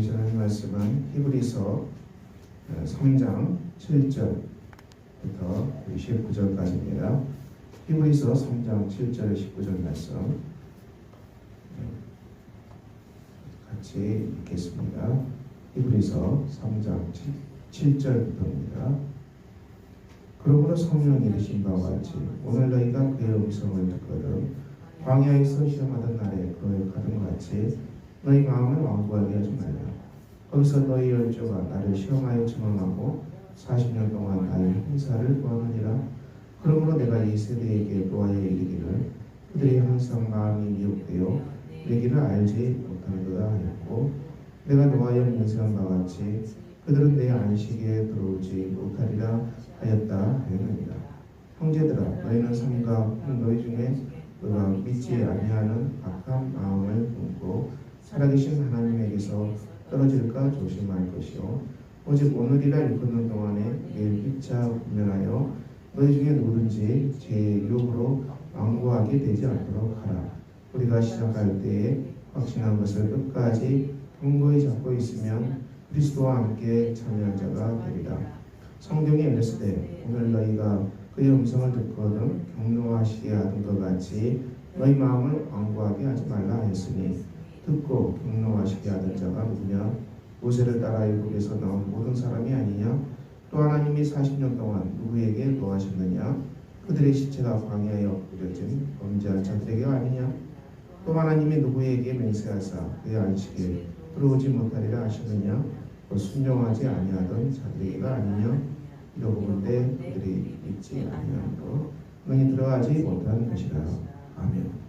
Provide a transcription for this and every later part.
주신 하나님 말씀은 히브리서 3장 7절부터 19절까지입니다. 히브리서 3장 7절 19절 말씀 같이 읽겠습니다. 히브리서 3장 7절부터입니다. 그러므로 성령이 이르신 바와 같이 오늘 너희가 그의 음성을 듣거든 광야에서 시험하던 날에 거역하던 것 같이 너희 마음을 완고하게 하지 말라. 거기서 너희 열조가 나를 시험하여 증언하고 40년 동안 나의 행사를 보았느니라. 그러므로 내가 이 세대에게 노하여 이르기를 그들이 항상 마음이 미혹되어 내 길을 알지 못하는도다 하였고, 내가 노하여 맹세한 바와 같이 그들은 내 안식에 들어오지 못하리라 하였다 하였느니라. 형제들아, 너희는 삼가 너희 중에 너가 믿지 아니하는 악한 마음을 품고 살아계신 하나님에게서 떨어질까 조심할 것이요, 오직 오늘이라 일컫는 동안에 매일 피차 구면하여 너희 중에 누구든지 제 유혹으로 완고하게 되지 않도록 하라. 우리가 시작할 때에 확신한 것을 끝까지 견고히 잡고 있으면 그리스도와 함께 참여한 자가 되리라. 성경에 이르시되 오늘 너희가 그의 음성을 듣거든 경노하시게 하던 것 같이 너희 마음을 완고하게 하지 말라 하였으니, 듣고 경노하시게 하던 자가 누구냐? 모세를 따라 애굽에서 나온 모든 사람이 아니냐? 또 하나님이 40년 동안 누구에게 노하셨느냐? 그들의 시체가 광야에 엎드려진 범죄한 자들에게 아니냐? 또 하나님이 누구에게 맹세하사 그의 안식에 들어오지 못하리라 하셨느냐? 또 순종하지 아니하던 자들에게가 아니냐? 이러고 본데 그들이 믿지 아니하므로 너희 들어가지 못하는 것이라. 아멘.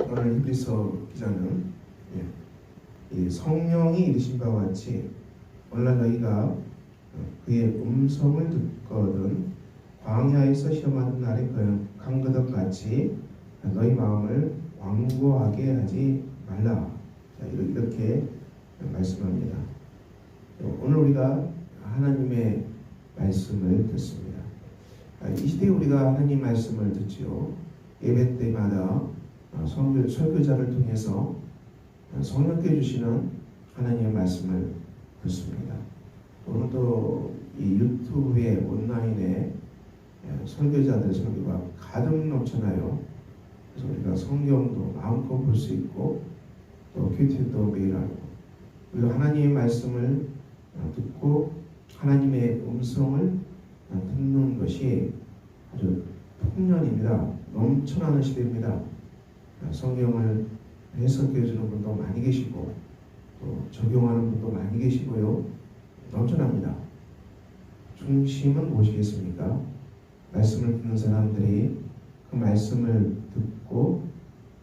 오늘 히브리서 기자는 이 성령이 이르신 바와 같이 오늘 너희가 그의 음성을 듣거든 광야에서 시험하는 날에 거역한 것 같이 너희 마음을 완고하게 하지 말라. 자, 이렇게 말씀합니다. 오늘 우리가 하나님의 말씀을 듣습니다. 이 시대에 우리가 하나님 말씀을 듣지요. 예배 때마다 설교자를 통해서 성령께 주시는 하나님의 말씀을 듣습니다. 오늘도 이 유튜브에 온라인에 설교자들의 설교가 가득 넘쳐나요. 그래서 우리가 성경도 마음껏 볼 수 있고 또 큐티도 매일 하고, 우리가 하나님의 말씀을 듣고 하나님의 음성을 듣는 것이 아주 풍년입니다. 넘쳐나는 시대입니다. 성경을 해석해 주는 분도 많이 계시고 또 적용하는 분도 많이 계시고요. 넘쳐납니다. 중심은 무엇이겠습니까? 말씀을 듣는 사람들이 그 말씀을 듣고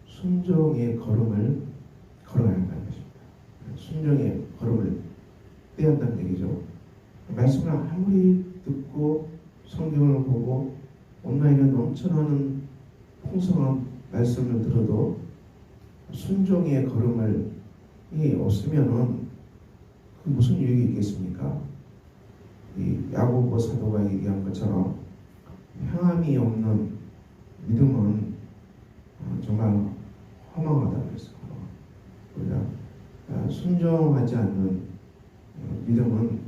순종의 걸음을 걸어야 한다는 것입니다. 순종의 걸음을 떼야 한다는 얘기죠. 말씀을 아무리 듣고 성경을 보고 온라인에 넘쳐나는 풍성한 말씀을 들어도 순종의 걸음을 없으면은 그 무슨 유익이 있겠습니까? 이 야고보 사도가 얘기한 것처럼 행함이 없는 믿음은 정말 허망하다고 했어요. 우리가 순종하지 않는 믿음은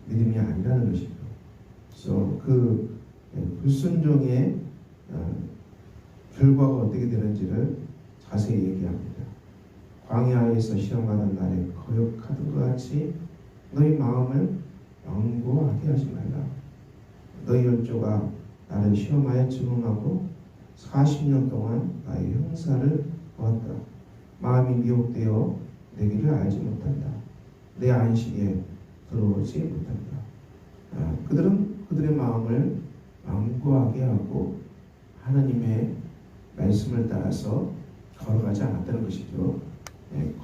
믿음이 아니라는 것이죠. 그래서 그 불순종의 결과가 어떻게 되는지를 자세히 얘기합니다. 광야에서 시험하는 날에 거역하던 것 같이 너희 마음을 완고하게 하지 말라. 너희 열조가 나를 시험하여 증언하고 40년 동안 나의 형사를 보았다. 마음이 미혹되어 내 길을 알지 못한다. 내 안식에 들어오지 못한다. 그들은 그들의 마음을 완고하게 하고 하나님의 말씀을 따라서 걸어가지 않았다는 것이죠.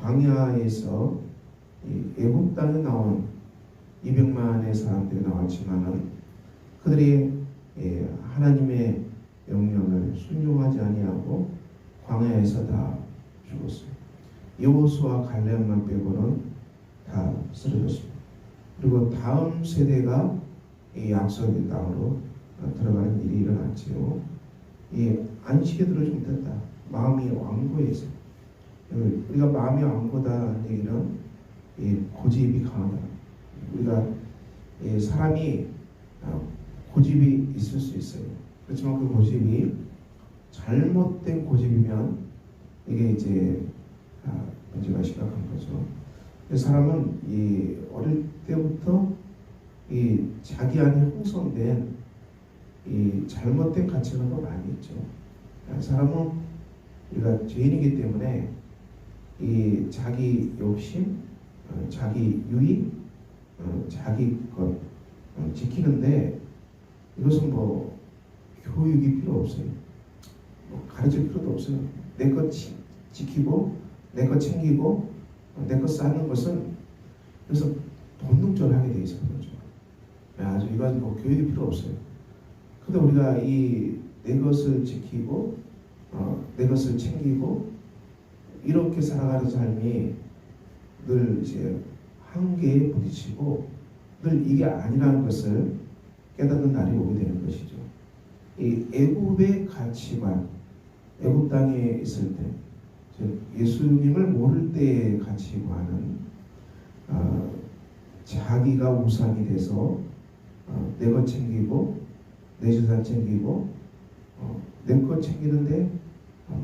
광야에서 애굽 땅에 나온 200만의 사람들이 나왔지만은 그들이 하나님의 명령을 순종하지 아니하고 광야에서 다 죽었어요. 여호수아 갈렙만 빼고는 다 쓰러졌습니다. 그리고 다음 세대가 이 약속의 땅으로 들어가는 일이 일어났지요. 이 안식에 들어오지 못했다. 마음이 완고해서 우리가 마음이 완고하다는 얘기는 이 고집이 강하다. 우리가 사람이 고집이 있을 수 있어요. 그렇지만 그 고집이 잘못된 고집이면 이게 이제 문제가 심각한 거죠. 사람은 어릴 때부터 자기 안에 형성된 잘못된 가치관도 많이 있죠. 사람은 우리가 죄인이기 때문에 자기 욕심, 자기 유익, 자기 것 지키는데 이것은 뭐 교육이 필요 없어요. 가르칠 필요도 없어요. 내 것 지키고 내 것 챙기고 내 것 쌓는 것은 그래서 본능적으로 하게 돼 있어요. 아주 이건 뭐 교육이 필요 없어요. 근데 우리가 내 것을 지키고 내 것을 챙기고 이렇게 살아가는 삶이 늘 이제 한계에 부딪히고 늘 이게 아니라는 것을 깨닫는 날이 오게 되는 것이죠. 이 애굽의 가치관, 애굽 땅에 있을 때, 즉 예수님을 모를 때의 가치관은 자기가 우상이 돼서 내 것 챙기고 내 재산 챙기고 내 것 챙기는데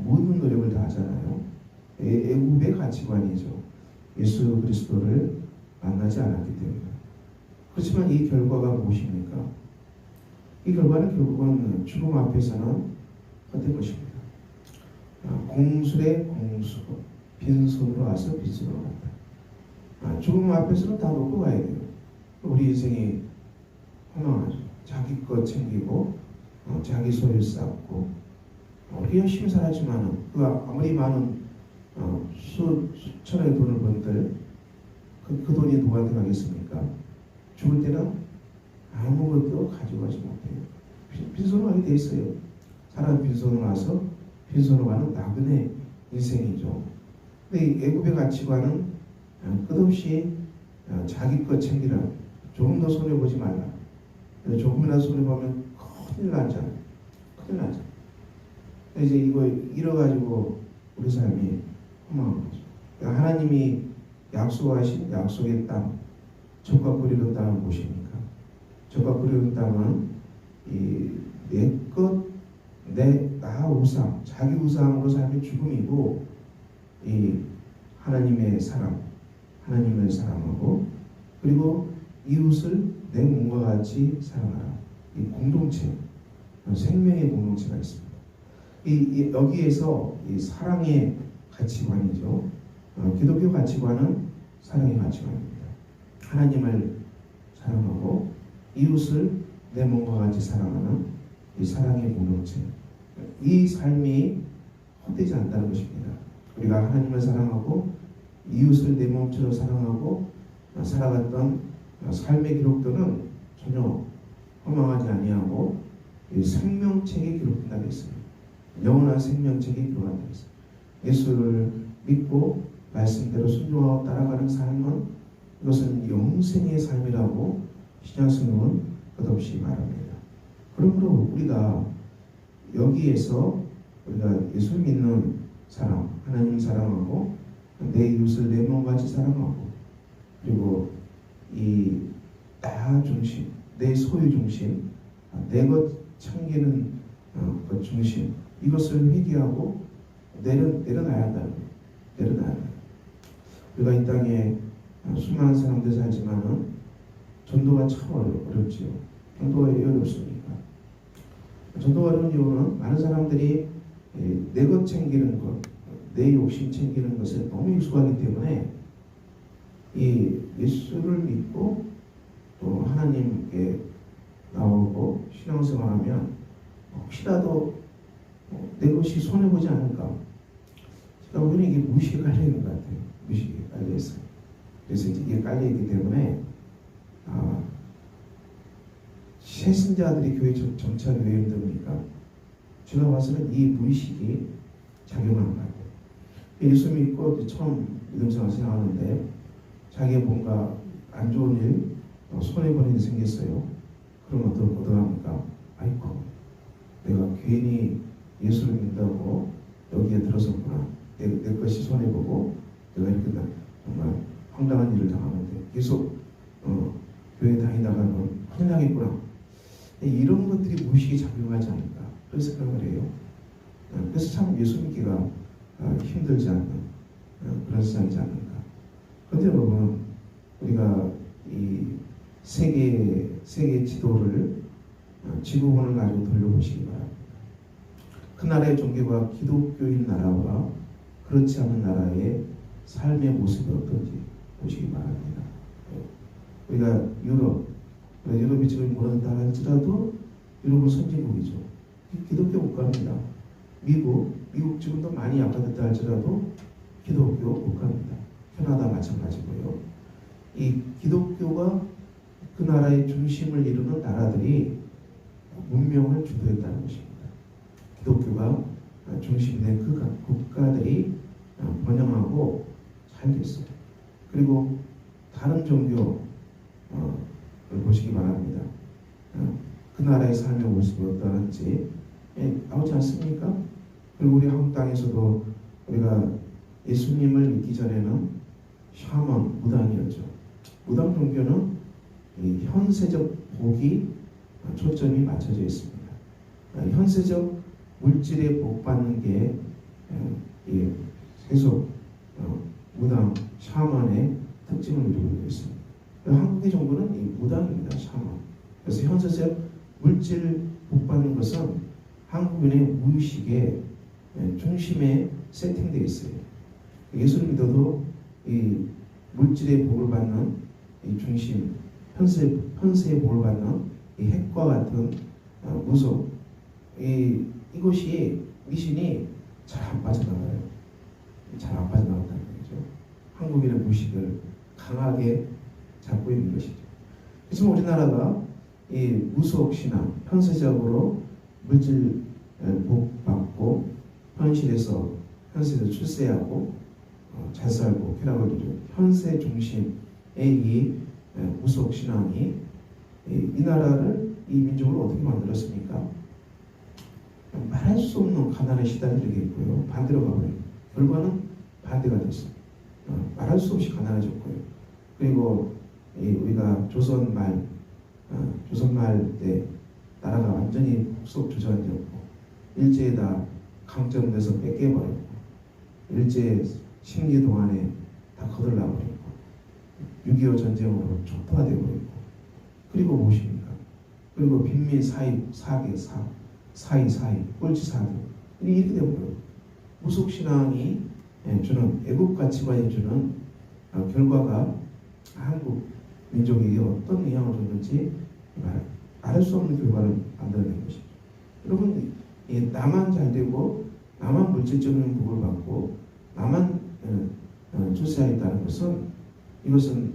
모든 노력을 다 하잖아요. 애굽의 가치관이죠. 예수 그리스도를 만나지 않았기 때문에. 그렇지만 이 결과가 무엇입니까? 이 결과는 결국은 죽음 앞에서는 헛된 것입니다. 공술의 공수고 빈손으로 와서 빈손으로 간다. 죽음 앞에서는 다 놓고 가야 돼요. 우리 인생이 허망하죠. 자기 것 챙기고 자기 소유 쌓고 우리 열심히 살았지만은 그 아무리 많은 수천의 돈을 번들 그 돈이 누구한테 가겠습니까? 죽을 때는 아무것도 가지고 가지 못해요. 빈손으로 가게 돼 있어요. 사람 빈손으로 와서 빈손으로 가는 나그네 인생이죠. 근데 이 애굽의 가치관은 끝없이 자기 것 챙기라. 조금 더 손해보지 말라. 조금이라도 손해보면 큰일 나잖아. 큰일 나잖아. 이제 이거 잃어가지고 우리 삶이 허망한 거죠. 하나님이 약속하신 약속의 땅, 젖과 꿀이는 땅은 무엇입니까? 젖과 꿀이는 땅은 내 것, 나 우상, 자기 우상으로 삶이 죽음이고 하나님의 사랑, 하나님을 사랑하고 그리고 이웃을 내 몸과 같이 사랑하라. 이 공동체, 생명의 공동체가 있습니다. 여기에서 이 사랑의 가치관이죠. 기독교 가치관은 사랑의 가치관입니다. 하나님을 사랑하고 이웃을 내 몸과 같이 사랑하는 이 사랑의 공동체. 이 삶이 헛되지 않다는 것입니다. 우리가 하나님을 사랑하고 이웃을 내 몸처럼 사랑하고 살아갔던 삶의 기록들은 전혀 허망하지 아니하고 생명책에 기록된다고 했습니다. 영원한 생명책에 기록한다고 했습니다. 예수를 믿고 말씀대로 순종하고 따라가는 삶은 이것은 영생의 삶이라고 신약성경은 끝없이 말합니다. 그러므로 우리가 여기에서 우리가 예수 믿는 사랑, 하나님 사랑하고 내 이웃을 내 몸같이 사랑하고 그리고 나 중심, 내 소유 중심, 내 것 챙기는 것 중심 이것을 회개하고 내려놔야 한다는 거예요. 내려놔야 한다. 우리가 이 땅에 수많은 사람들 살지만은 전도가 참 어렵지요. 전도가 왜 어렵습니까? 전도가 어려운 이유는 많은 사람들이 내 것 챙기는 것, 내 욕심 챙기는 것에 너무 익숙하기 때문에 이 예수를 믿고 또 하나님께 나오고 신앙생활하면 혹시라도 내 것이 손해보지 않을까. 제가 보기에는 이게 무식에 깔려있는 것 같아요. 무식에 깔려있어요. 그래서 이게 깔려있기 때문에 새신자들이 교회 정착이 왜 힘듭니까? 제가 봐서는 이 무의식이 작용하는 것 같아요. 예수 믿고 처음 믿음생활 생각하는데 자기가 뭔가 안 좋은 일, 손해보는 일이 생겼어요. 그럼 어떡합니까? 아이고, 내가 괜히 예수를 믿다고 여기에 들어섰구나. 내 것이 손해보고 내가 이렇게 정말 황당한 일을 당하는데 계속 교회 다니다가는 큰일 나겠구나. 이런 것들이 무의식에 작용하지 않을까 그런 생각을 해요. 그래서 참 예수 믿기가 힘들지 않는 그런 세상이지 않는가. 그런데 여러분 우리가 이 세계 지도를 지구본을 가지고 돌려보시기 바랍니다. 그 나라의 종교가 기독교인 나라와 그렇지 않은 나라의 삶의 모습이 어떤지 보시기 바랍니다. 우리가 유럽이 지금 무너졌다 할지라도 유럽은 선진국이죠. 기독교 국가입니다. 미국 지금도 많이 약화됐다 할지라도 기독교 국가입니다. 캐나다 마찬가지고요. 이 기독교가 그 나라의 중심을 이루는 나라들이 문명을 주도했다는 것입니다. 기독교가 중심된 그 국가들이 번영하고 잘 됐어요. 그리고 다른 종교를 보시기 바랍니다. 그 나라의 삶의 모습이 어떠한지 나오지 않습니까? 그리고 우리 한국 땅에서도 우리가 예수님을 믿기 전에는 샤먼, 무당이었죠. 무당 종교는 이 현세적 복이 초점이 맞춰져 있습니다. 현세적 물질에 복 받는 게 계속 무당, 샤먼의 특징을 이루고 있습니다. 한국의 정부는 이 무당입니다. 샤먼. 그래서 현세적 물질 복 받는 것은 한국인의 무의식의 중심에 세팅되어 있어요. 예수를 믿어도 이 물질의 복을 받는 이 중심, 현세의 복을 받는 이 핵과 같은 무속, 이것이 미신이 잘 안 빠져나가요. 잘 안 빠져나간다는 거죠. 한국인의 무의식을 강하게 잡고 있는 것이죠. 그래서 우리나라가 이 무속 신앙, 현세적으로 물질 복 받고 현실에서 출세하고 잘 살고 쾌락을 누리는 현세 중심의 이 무속 신앙이 이 나라를, 이 민족을 어떻게 만들었습니까? 말할 수 없는 가난에 시달리게 했고요. 반대로 가버려요. 결과는 반대가 됐어요. 말할 수 없이 가난해졌고요. 그리고 우리가 조선말 때 나라가 완전히 폭속 주저앉았고 일제에다 강점돼서 뺏겨버렸고 일제 식리 동안에 다 거들나버렸고 6.25 전쟁으로 촉파되어버렸고 그리고 무엇입니까? 그리고 빈민 사이 꼴찌 사기 이렇게 되어버려요. 무속신앙이 주는 애국 가치관이 주는 결과가 한국 민족에게 어떤 영향을 줬는지 말할 수 없는 결과를 만들어낸 것이죠. 여러분, 나만 잘 되고 나만 물질적인 복을 받고 나만 출세하겠다는 것은 이것은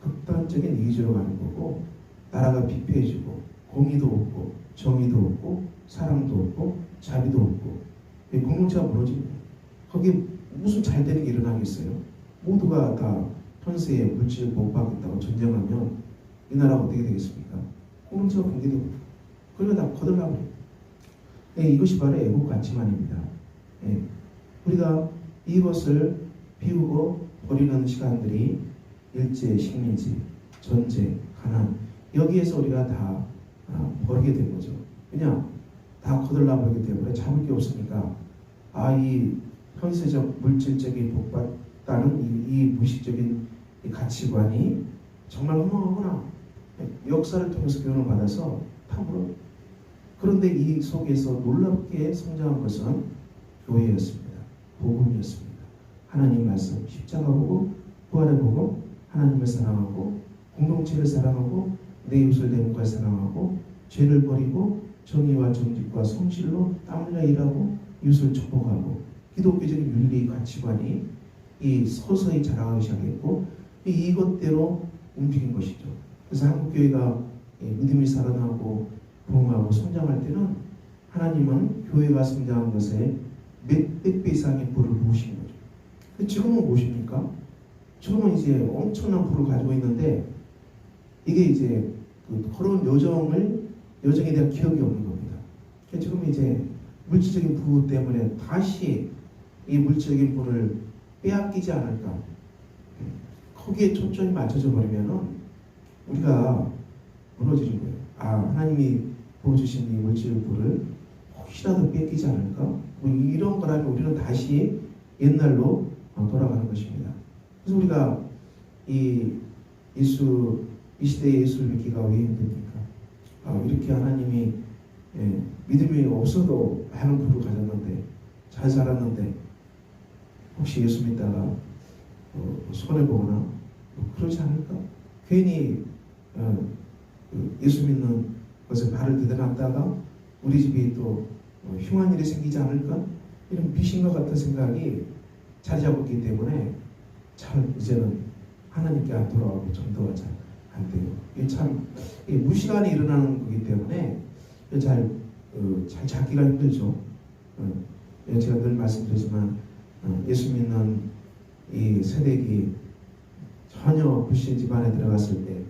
극단적인 이기주로 가는 거고 나라가 피폐해지고 공의도 없고 정의도 없고 사랑도 없고 자비도 없고 공동체가 무너집니다. 거기에 무슨 잘 되는 게 일어나겠어요? 모두가 다 현세에 물질 복 받겠다고 전쟁하면 이 나라가 어떻게 되겠습니까? 공동체가 붕괴되고 그러다 다 거들나버려요. 이것이 바로 애국 가치관입니다. 우리가 이것을 비우고 버리는 시간들이 일제, 식민지, 전쟁, 가난 여기에서 우리가 다 버리게 된 거죠. 그냥 다 거들나버리기 때문에 잡을 게 없으니까 이 현세적 물질적인 복받다는 이 무의식적인 이 가치관이 정말 허망하구나. 역사를 통해서 교훈을 받아서 다 물어. 그런데 이 속에서 놀랍게 성장한 것은 교회였습니다. 복음이었습니다. 하나님 말씀, 십자가 보고 부활을 보고 하나님을 사랑하고 공동체를 사랑하고 내 이웃을 내 몸과 사랑하고 죄를 버리고 정의와 정직과 성실로 땀 흘려 일하고 이웃을 축복하고 기독교적인 윤리 가치관이 이 서서히 자라가기 시작했고 이것대로 움직인 것이죠. 그래서 한국교회가 믿음이 살아나고 부흥하고 성장할 때는 하나님은 교회가 성장한 것에 몇백 배 이상의 불을 부으신 거죠. 지금은 무엇입니까? 지금은 이제 엄청난 불을 가지고 있는데 이게 이제 그 더러운 여정에 대한 기억이 없는 겁니다. 지금 이제 물질적인 부흥 때문에 다시 이 물질적인 부를 빼앗기지 않을까. 거기에 초점이 맞춰져 버리면은 우리가 무너지는 거예요. 하나님이 부어주신 이 물질 부를 혹시라도 뺏기지 않을까? 뭐 이런 거라면 우리는 다시 옛날로 돌아가는 것입니다. 그래서 우리가 이 시대에 예수를 믿기가 왜 힘듭니까? 이렇게 하나님이 믿음이 없어도 많은 부를 가졌는데 잘 살았는데 혹시 예수 믿다가 손해보거나 그러지 않을까? 괜히 예수 믿는 것에 발을 디뎌놨다가 우리 집이 또 흉한 일이 생기지 않을까? 이런 미신과 같은 생각이 자리 잡고 있기 때문에 잘 이제는 하나님께 안 돌아가고 전도가 잘 안 돼요. 이게 참 무시간에 일어나는 거기 때문에 잘 찾기가 힘들죠. 제가 늘 말씀드리지만 예수 믿는 이 세대기 전혀 불신 집안에 들어갔을 때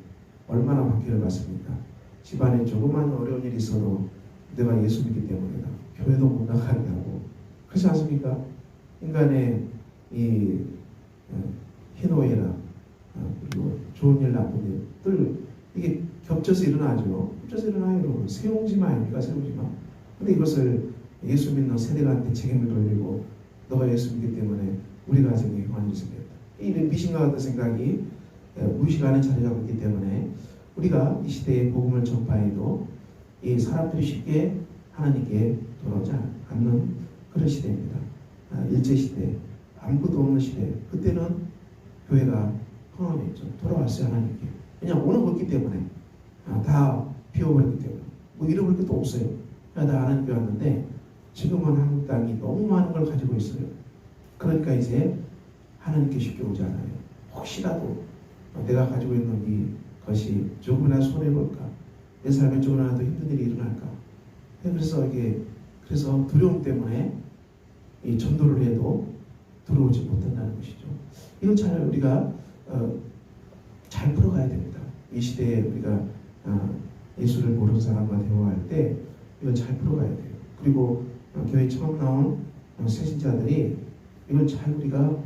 얼마나 박해를 받습니까? 집안에 조그만 어려운 일이 있어도 내가 예수 믿기 때문이다. 교회도 못 나가게 하고 그렇지 않습니까? 인간의 이 희노애락 그리고 좋은 일 나쁜 일들 이게 겹쳐서 일어나죠. 겹쳐서 일어나요. 여러분. 세옹지마 아닙니까? 세옹지마. 근데 이것을 예수 믿는 세대가한테 책임을 돌리고 너가 예수 믿기 때문에 우리 가정에 흉한 일이 생겼다. 이 미신과 같은 생각이 무시간에 자리 잡고 있기 때문에 우리가 이 시대에 복음을 전파해도 이 사람들이 쉽게 하나님께 돌아오지 않는 그런 시대입니다. 일제시대, 아무것도 없는 시대. 그때는 교회가 흥함했죠. 돌아왔어요, 하나님께. 그냥 오는 거기 때문에 다 비워버렸기 때문에 뭐 잃어버릴 것도 없어요. 다 하나님께 왔는데 지금은 한국 땅이 너무 많은 걸 가지고 있어요. 그러니까 이제 하나님께 쉽게 오지 않아요. 혹시라도 내가 가지고 있는 이것이 조금이나 손해볼까? 내 삶에 조금이라도 힘든 일이 일어날까? 그래서 두려움 때문에 이 전도를 해도 들어오지 못한다는 것이죠. 이건 잘 우리가 잘 풀어가야 됩니다. 이 시대에 우리가 예수를 모르는 사람과 대화할 때 이걸 잘 풀어가야 돼요. 그리고 교회 처음 나온 새신자들이 이걸 잘 우리가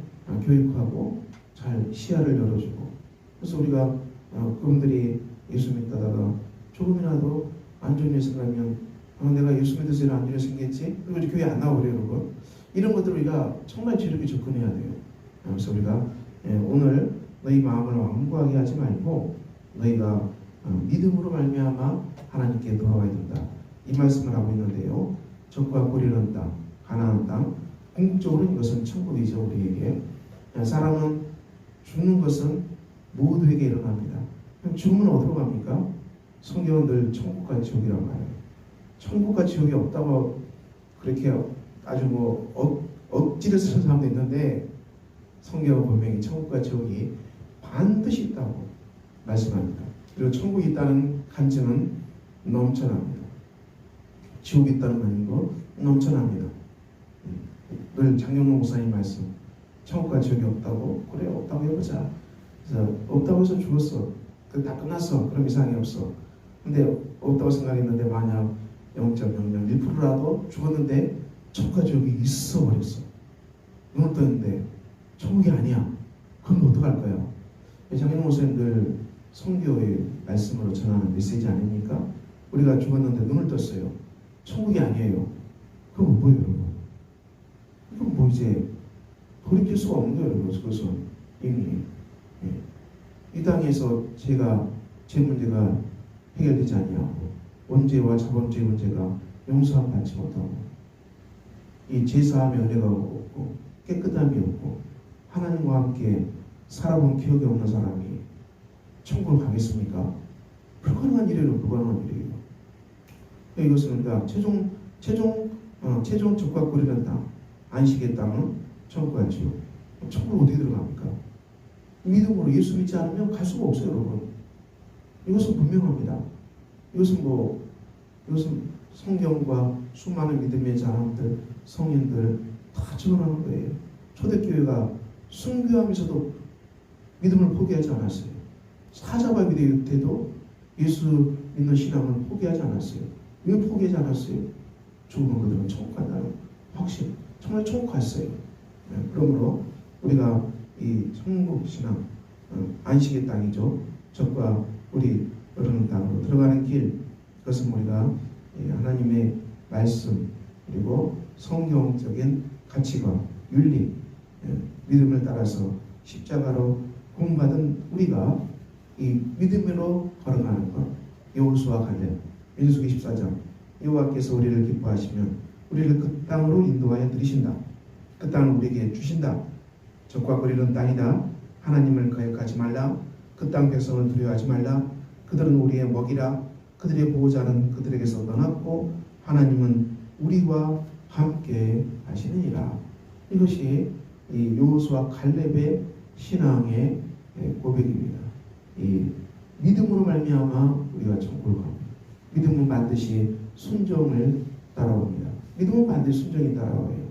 교육하고 잘 시야를 열어주고 그래서 우리가 그분들이 예수 믿다가 조금이라도 안 좋은 일 생기면 내가 예수 믿어서 안 좋은 일 생겼지? 그리고 이제 교회 안 나오래요, 여러분. 이런 것들 우리가 정말 지혜롭게 접근해야 돼요. 그래서 우리가 오늘 너희 마음을 완고하게 하지 말고 너희가 믿음으로 말미암아 하나님께 돌아와야 된다. 이 말씀을 하고 있는데요. 적과 고리는 땅, 가나안 땅, 궁극적으로 이것은 천국이죠. 우리에게 사람은 죽는 것은 모두에게 일어납니다. 그럼 죽으면 어디로 갑니까? 성경은 늘 천국과 지옥이란 말이에요. 천국과 지옥이 없다고 그렇게 아주 억지를 쓰는 사람도 있는데 성경은 분명히 천국과 지옥이 반드시 있다고 말씀합니다. 그리고 천국이 있다는 간증은 넘쳐납니다. 지옥이 있다는 말인거 넘쳐납니다. 늘 장영록 목사님 말씀 천국과 지옥이 없다고 그래 없다고 해보자. 그래서 없다고 해서 죽었어. 다 끝났어. 그럼 이상이 없어. 근데 없다고 생각했는데 만약 0.001%라도 죽었는데 천국과 지옥이 있어 버렸어. 눈을 떴는데 천국이 아니야. 그럼 어떡할 거야? 장영록 목사님들 성교의 말씀으로 전하는 메시지 아닙니까? 우리가 죽었는데 눈을 떴어요. 천국이 아니에요. 그럼 뭐예요, 여러분? 그럼 뭐 이제 돌이킬 수가 없는 거예요, 여러분. 그것은 이미 이 땅에서 제 문제가 해결되지 아니하고 원죄와 자범죄의 문제가 용서함 받지 못하고 이 제사함의 은혜가 없고 깨끗함이 없고 하나님과 함께 살아본 기억이 없는 사람이 천국을 가겠습니까? 불가능한 일이에요. 불가능한 일이에요. 이것은 우리가 최종 적과 고리는 땅, 안식의 땅은 천국과 지옥. 천국을 어떻게 들어갑니까? 믿음으로 예수 믿지 않으면 갈 수가 없어요, 여러분. 이것은 분명합니다. 이것은 성경과 수많은 믿음의 사람들, 성인들 다 증언하는 거예요. 초대교회가 순교하면서도 믿음을 포기하지 않았어요. 사자와 기도회 때도 예수 믿는 신앙을 포기하지 않았어요. 왜 포기하지 않았어요? 죽은 그들은 천국 간다는 확신. 정말 천국 갔어요. 그러므로 우리가 이 천국 신앙, 안식의 땅이죠. 적과 우리 흐르는 땅으로 들어가는 길, 그것은 우리가 하나님의 말씀 그리고 성경적인 가치관, 윤리, 믿음을 따라서 십자가로 구원받은 우리가 이 믿음으로 걸어가는 것. 여호수아 갈렙, 민수기 14장. 여호와께서 우리를 기뻐하시면 우리를 그 땅으로 인도하여 들이신다. 그 땅을 우리에게 주신다. 적과 거리는 땅이다. 하나님을 거역하지 말라. 그 땅 백성을 두려워하지 말라. 그들은 우리의 먹이라. 그들의 보호자는 그들에게서 떠났고 하나님은 우리와 함께 하시느니라. 이것이 이 여호수아 갈렙의 신앙의 고백입니다. 이 믿음으로 말미암아 우리가 천국을 갑니다. 믿음은 반드시 순종을 따라옵니다. 믿음은 반드시 순종이 따라와요.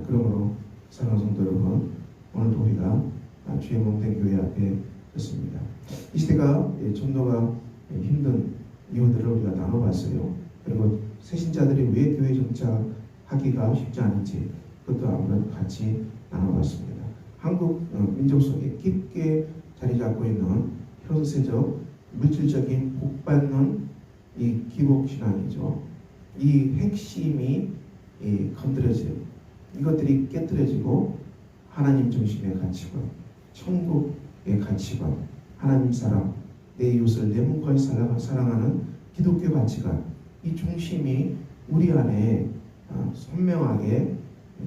그러므로 사랑하는 성도 여러분, 오늘도 우리가 주의 몸된 교회 앞에 섰습니다. 이 시대가 전도가 힘든 이유들을 우리가 나눠봤어요. 그리고 새신자들이 왜 교회 정착하기가 쉽지 않은지 그것도 아무래도 같이 나눠봤습니다. 한국 민족 속에 깊게 자리 잡고 있는 현세적 물질적인 복받는 이 기복신앙이죠. 이 핵심이 건드려져요. 이것들이 깨뜨려지고 하나님 중심의 가치관, 천국의 가치관, 하나님 사랑, 내 이웃을 내 몸까지 사랑하는 기독교 가치관, 이 중심이 우리 안에 선명하게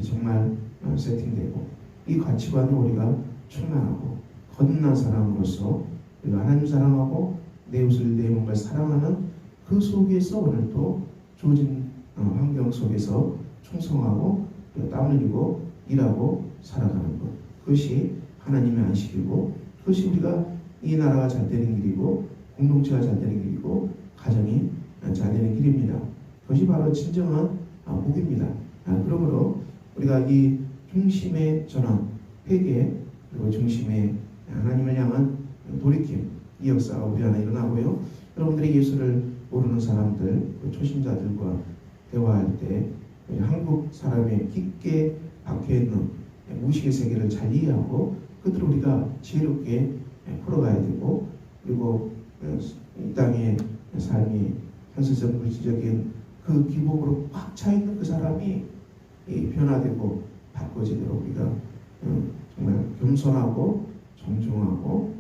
정말 세팅되고 이 가치관을 우리가 충만하고 거듭난 사람으로서 우리가 하나님 사랑하고 내 이웃을 내 몸을 사랑하는 그 속에서 오늘도 주어진 환경 속에서 충성하고 땀 흘리고 일하고 살아가는 것, 그것이 하나님의 안식이고 그것이 우리가 이 나라가 잘 되는 길이고 공동체가 잘 되는 길이고 가정이 잘 되는 길입니다. 그것이 바로 진정한 복입니다. 그러므로 우리가 이 중심의 전환, 회개 그리고 중심의 하나님을 향한 돌이킴, 이 역사가 우리 안에 일어나고요. 여러분들이 예수를 모르는 사람들, 초신자들과 대화할 때 한국 사람의 깊게 박혀있는 무식의 세계를 잘 이해하고 그들을 우리가 지혜롭게 풀어가야 되고, 그리고 이 땅의 삶이 현실적 물질적인 그 기복으로 꽉 차있는 그 사람이 변화되고 바꿔지도록 우리가 정말 겸손하고 존중하고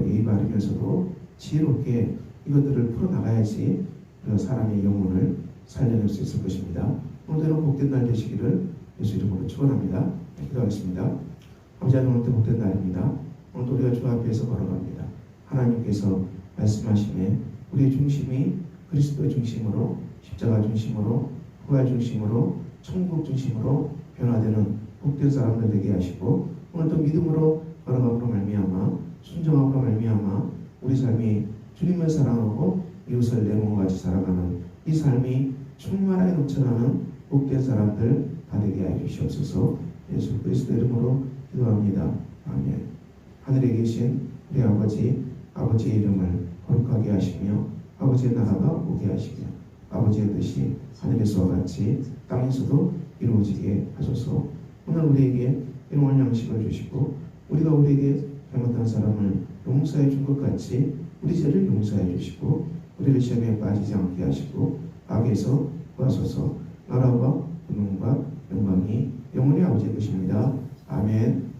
예의 바르면서도 지혜롭게 이것들을 풀어나가야지 우리가 사람의 영혼을 살려낼 수 있을 것입니다. 오늘도 복된 날 되시기를 예수 이름으로 축원합니다. 기도하겠습니다. 아버지 하나님, 오늘도 복된 날입니다. 오늘도 우리가 주 앞에서 걸어갑니다. 하나님께서 말씀하시네 우리의 중심이 그리스도의 중심으로, 십자가 중심으로, 부활 중심으로, 천국 중심으로 변화되는 복된 사람들 되게 하시고, 오늘도 믿음으로 걸어감으로 말미암아 순종함으로 말미암아 우리 삶이 주님을 사랑하고 이웃을 내 몸과 같이 살아가는 이 삶이 충만하게 넘쳐나는 복된 사람들 다 되게 하여 주시옵소서. 예수 그리스도 이름으로 기도합니다. 아멘. 하늘에 계신 우리 아버지, 아버지의 이름을 거룩하게 하시며 아버지의 나라가 오게 하시며 아버지의 뜻이 하늘에서와 같이 땅에서도 이루어지게 하소서. 오늘 우리에게 일용할 양식을 주시고 우리가 우리에게 잘못한 사람을 용서해 준 것 같이 우리 죄를 용서해 주시고 우리를 시험에 빠지지 않게 하시고 악에서 구하소서. 나라와 권능과 영광이 영원히 아버지의 것입니다. 아멘.